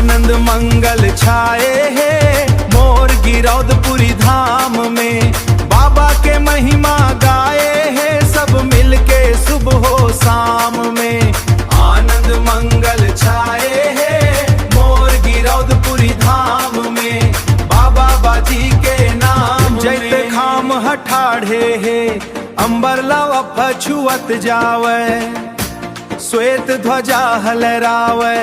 आनंद मंगल छाए है मोर गिरौदपुरी धाम में। बाबा के महिमा गाए है सब मिलके सुबह हो शाम में। आनंद मंगल छाए है मोर गिरौदपुरी धाम में। बाबा बाजी के नाम जैते खाम हठाढ़े है अंबर लवा पछुअत जावे। श्वेत ध्वजा हलरावे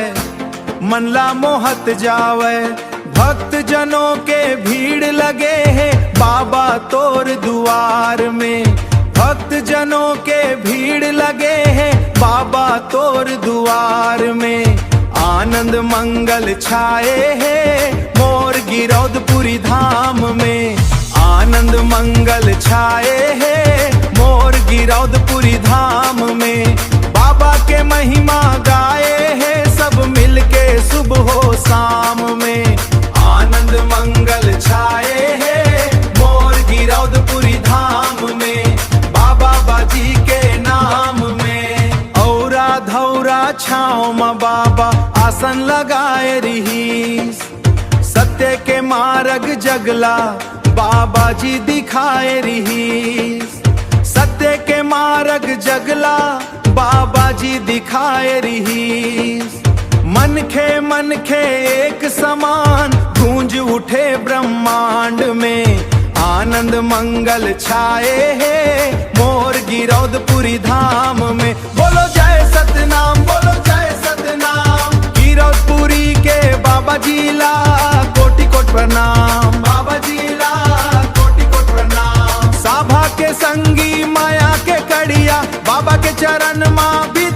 मनला मोहत जावे। भक्त जनों के भीड़ लगे हैं बाबा तोर दुआर में। भक्त जनों के भीड़ लगे हैं बाबा तोर दुआर में। आनंद मंगल छाए है मोर गिरौदपुरी धाम में। आनंद मंगल छाए है मोर गिरौदपुरी धाम में। बाबा के महिमा गाए है सब मिलके सुबह हो शाम में। आनंद मंगल छाए है मोर गिरौदपुरी धाम में। बाबा बाजी के नाम में। औरा धौरा छाँव में बाबा आसन लगाए रही। सत्य के मार्ग जगला बाबा जी दिखाए रही। सत्य के मार्ग जगला बाबा जी दिखाए रही। मन खे एक समान गूंज उठे ब्रह्मांड में। आनंद मंगल छाए है मोर गिरौदपुरी धाम में। बोलो जय सतनाम बोलो जय सतनाम। गिरौदपुरी के बाबा जी ला कोटि कोटि प्रणाम। बाबा जी ला कोटि कोटि प्रणाम। साभा के संगी माया के कड़िया बाबा के चरण माँ भी